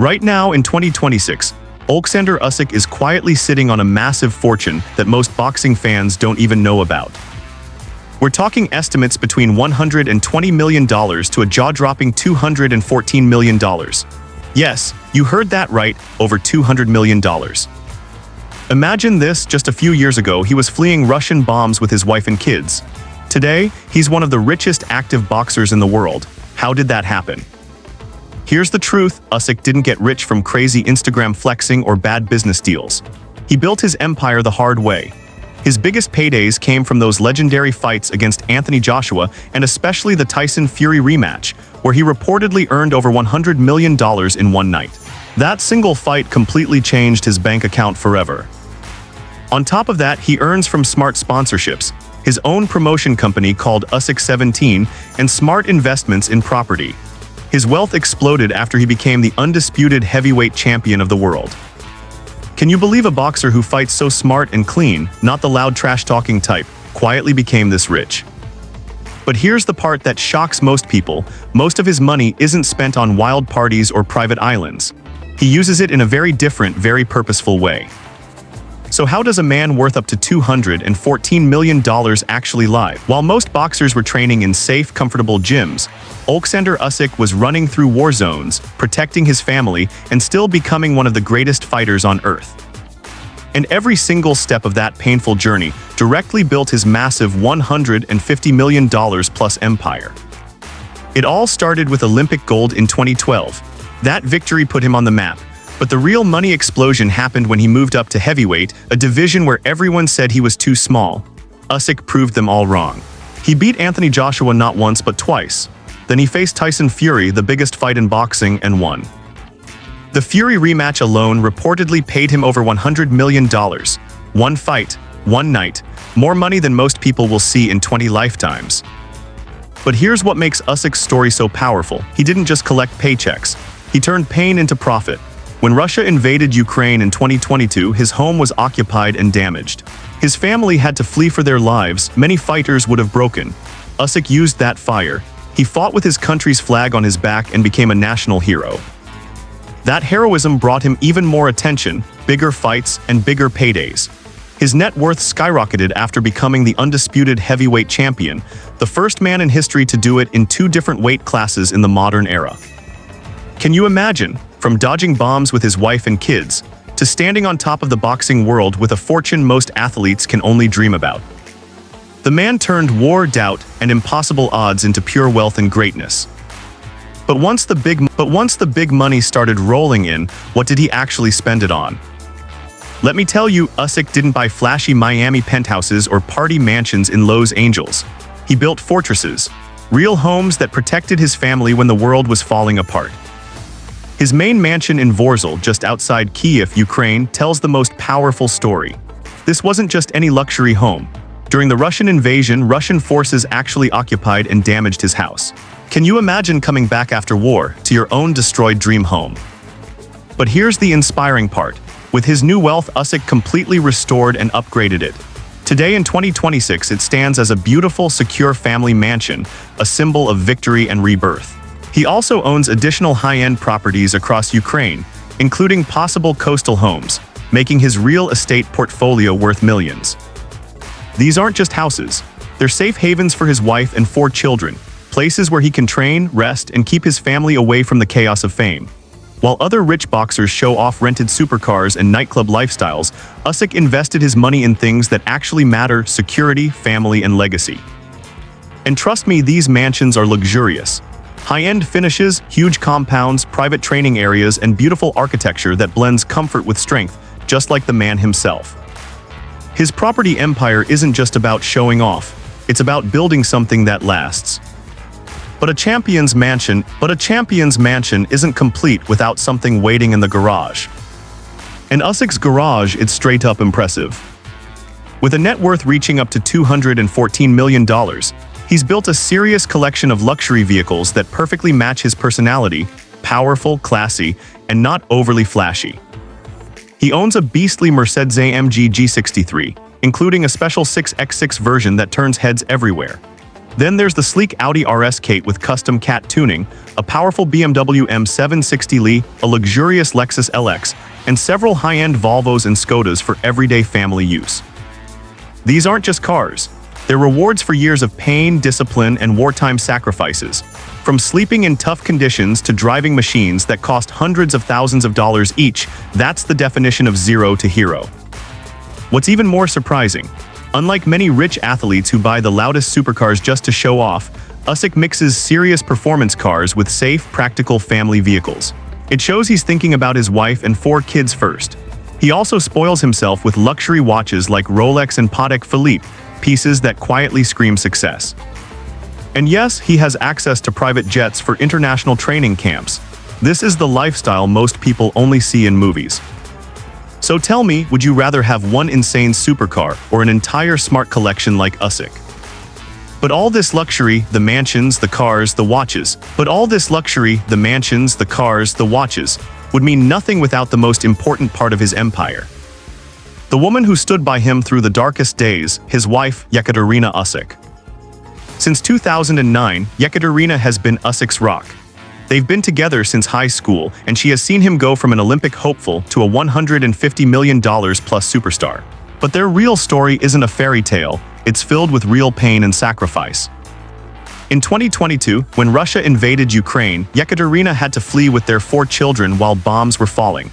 Right now, in 2026, Oleksandr Usyk is quietly sitting on a massive fortune that most boxing fans don't even know about. We're talking estimates between $120 million to a jaw-dropping $214 million. Yes, you heard that right, over $200 million. Imagine this: just a few years ago, he was fleeing Russian bombs with his wife and kids. Today, he's one of the richest active boxers in the world. How did that happen? Here's the truth: Usyk didn't get rich from crazy Instagram flexing or bad business deals. He built his empire the hard way. His biggest paydays came from those legendary fights against Anthony Joshua and especially the Tyson-Fury rematch, where he reportedly earned over $100 million in one night. That single fight completely changed his bank account forever. On top of that, he earns from smart sponsorships, his own promotion company called Usyk 17, and smart investments in property. His wealth exploded after he became the undisputed heavyweight champion of the world. Can you believe a boxer who fights so smart and clean, not the loud trash-talking type, quietly became this rich? But here's the part that shocks most people: most of his money isn't spent on wild parties or private islands. He uses it in a very different, very purposeful way. So how does a man worth up to $214 million actually live? While most boxers were training in safe, comfortable gyms, Oleksandr Usyk was running through war zones, protecting his family, and still becoming one of the greatest fighters on earth. And every single step of that painful journey directly built his massive $150 million plus empire. It all started with Olympic gold in 2012. That victory put him on the map. But the real money explosion happened when he moved up to heavyweight, a division where everyone said he was too small. Usyk proved them all wrong. He beat Anthony Joshua not once but twice. Then he faced Tyson Fury, the biggest fight in boxing, and won. The Fury rematch alone reportedly paid him over $100 million. One fight, one night, more money than most people will see in 20 lifetimes. But here's what makes Usyk's story so powerful: he didn't just collect paychecks. He turned pain into profit. When Russia invaded Ukraine in 2022, his home was occupied and damaged. His family had to flee for their lives. Many fighters would have broken. Usyk used that fire. He fought with his country's flag on his back and became a national hero. That heroism brought him even more attention, bigger fights, and bigger paydays. His net worth skyrocketed after becoming the undisputed heavyweight champion, the first man in history to do it in 2 different weight classes in the modern era. Can you imagine? From dodging bombs with his wife and kids, to standing on top of the boxing world with a fortune most athletes can only dream about. The man turned war, doubt, and impossible odds into pure wealth and greatness. But once the big money started rolling in, what did he actually spend it on? Let me tell you, Usyk didn't buy flashy Miami penthouses or party mansions in Los Angeles. He built fortresses, real homes that protected his family when the world was falling apart. His main mansion in Vorzel, just outside Kyiv, Ukraine, tells the most powerful story. This wasn't just any luxury home. During the Russian invasion, Russian forces actually occupied and damaged his house. Can you imagine coming back after war to your own destroyed dream home? But here's the inspiring part. With his new wealth, Usyk completely restored and upgraded it. Today in 2026, it stands as a beautiful, secure family mansion, a symbol of victory and rebirth. He also owns additional high-end properties across Ukraine, including possible coastal homes, making his real estate portfolio worth millions. These aren't just houses. They're safe havens for his wife and 4 children, places where he can train, rest, and keep his family away from the chaos of fame. While other rich boxers show off rented supercars and nightclub lifestyles, Usyk invested his money in things that actually matter: security, family, and legacy. And trust me, these mansions are luxurious. High-end finishes, huge compounds, private training areas, and beautiful architecture that blends comfort with strength, just like the man himself. His property empire isn't just about showing off, it's about building something that lasts. But a champion's mansion isn't complete without something waiting in the garage. In Usyk's garage, it's straight up impressive. With a net worth reaching up to $214 million, he's built a serious collection of luxury vehicles that perfectly match his personality: powerful, classy, and not overly flashy. He owns a beastly Mercedes-AMG G63, including a special 6x6 version that turns heads everywhere. Then there's the sleek Audi RS Q8 with custom cat tuning, a powerful BMW M760Li, a luxurious Lexus LX, and several high-end Volvos and Skodas for everyday family use. These aren't just cars. They're rewards for years of pain, discipline, and wartime sacrifices. From sleeping in tough conditions to driving machines that cost hundreds of thousands of dollars each, that's the definition of zero to hero. What's even more surprising, unlike many rich athletes who buy the loudest supercars just to show off, Usyk mixes serious performance cars with safe, practical family vehicles. It shows he's thinking about his wife and 4 kids first. He also spoils himself with luxury watches like Rolex and Patek Philippe, pieces that quietly scream success. And yes, he has access to private jets for international training camps. This is the lifestyle most people only see in movies. So tell me, would you rather have one insane supercar or an entire smart collection like Usyk? But all this luxury, the mansions, the cars, the watches, would mean nothing without the most important part of his empire. The woman who stood by him through the darkest days, his wife, Yekaterina Usyk. Since 2009, Yekaterina has been Usyk's rock. They've been together since high school, and she has seen him go from an Olympic hopeful to a $150 million plus superstar. But their real story isn't a fairy tale, it's filled with real pain and sacrifice. In 2022, when Russia invaded Ukraine, Yekaterina had to flee with their 4 children while bombs were falling.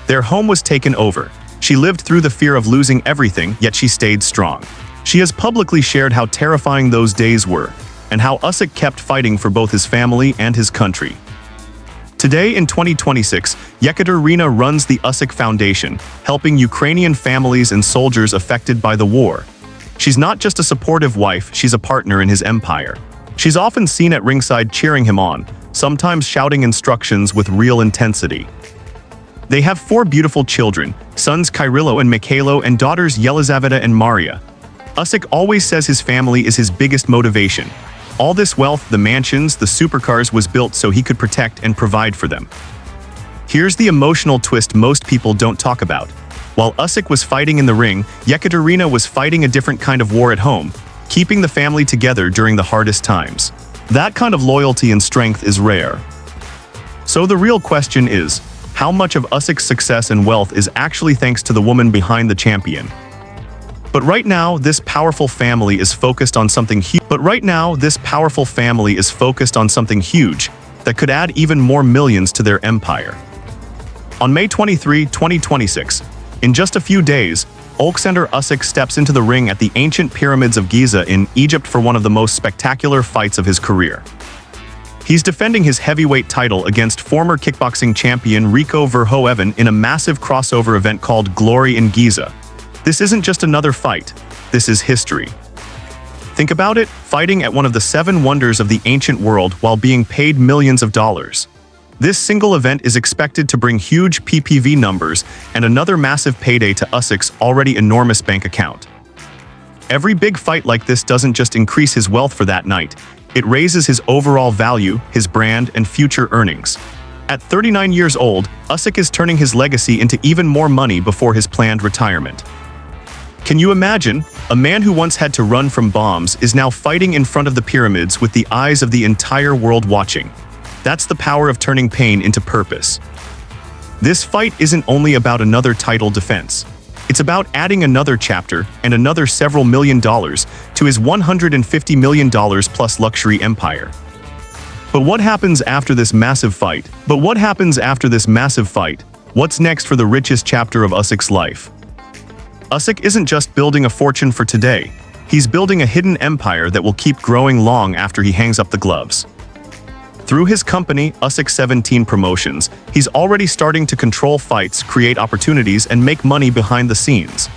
Their home was taken over. She lived through the fear of losing everything, yet she stayed strong. She has publicly shared how terrifying those days were, and how Usyk kept fighting for both his family and his country. Today in 2026, Yekaterina runs the Usyk Foundation, helping Ukrainian families and soldiers affected by the war. She's not just a supportive wife, she's a partner in his empire. She's often seen at ringside cheering him on, sometimes shouting instructions with real intensity. They have 4 beautiful children, sons Kyrylo and Mikhailo and daughters Yelizaveta and Maria. Usyk always says his family is his biggest motivation. All this wealth, the mansions, the supercars was built so he could protect and provide for them. Here's the emotional twist most people don't talk about. While Usyk was fighting in the ring, Yekaterina was fighting a different kind of war at home, keeping the family together during the hardest times. That kind of loyalty and strength is rare. So the real question is, how much of Usyk's success and wealth is actually thanks to the woman behind the champion? But right now, this powerful family is focused on something huge that could add even more millions to their empire. On May 23, 2026, in just a few days, Oleksandr Usyk steps into the ring at the ancient Pyramids of Giza in Egypt for one of the most spectacular fights of his career. He's defending his heavyweight title against former kickboxing champion Rico Verhoeven in a massive crossover event called Glory in Giza. This isn't just another fight, this is history. Think about it, fighting at one of the 7 wonders of the ancient world while being paid millions of dollars. This single event is expected to bring huge PPV numbers and another massive payday to Usyk's already enormous bank account. Every big fight like this doesn't just increase his wealth for that night, it raises his overall value, his brand, and future earnings. At 39 years old, Usyk is turning his legacy into even more money before his planned retirement. Can you imagine? A man who once had to run from bombs is now fighting in front of the pyramids with the eyes of the entire world watching. That's the power of turning pain into purpose. This fight isn't only about another title defense. It's about adding another chapter and another several $million to his $150 million plus luxury empire. But what happens after this massive fight? What's next for the richest chapter of Usyk's life? Usyk isn't just building a fortune for today. He's building a hidden empire that will keep growing long after he hangs up the gloves. Through his company, Usyk 17 Promotions, he's already starting to control fights, create opportunities, and make money behind the scenes.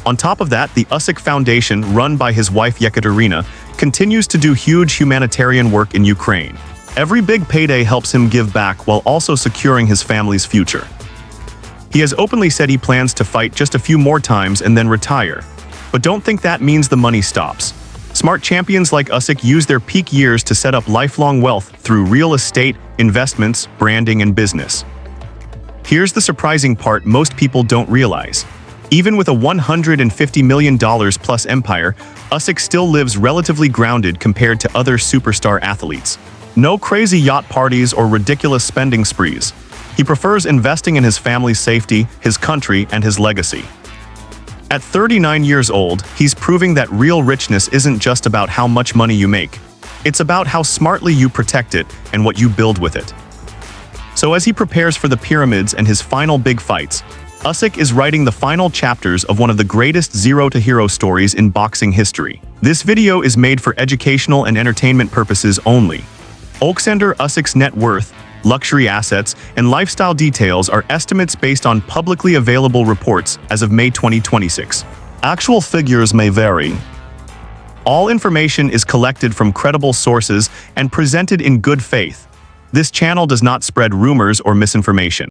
On top of that, the Usyk Foundation, run by his wife Yekaterina, continues to do huge humanitarian work in Ukraine. Every big payday helps him give back while also securing his family's future. He has openly said he plans to fight just a few more times and then retire. But don't think that means the money stops. Smart champions like Usyk use their peak years to set up lifelong wealth through real estate, investments, branding, and business. Here's the surprising part most people don't realize. Even with a $150 million plus empire, Usyk still lives relatively grounded compared to other superstar athletes. No crazy yacht parties or ridiculous spending sprees. He prefers investing in his family's safety, his country, and his legacy. At 39 years old, he's proving that real richness isn't just about how much money you make. It's about how smartly you protect it and what you build with it. So as he prepares for the pyramids and his final big fights, Usyk is writing the final chapters of one of the greatest zero-to-hero stories in boxing history. This video is made for educational and entertainment purposes only. Oleksandr Usyk's net worth, luxury assets, and lifestyle details are estimates based on publicly available reports as of May 2026. Actual figures may vary. All information is collected from credible sources and presented in good faith. This channel does not spread rumors or misinformation.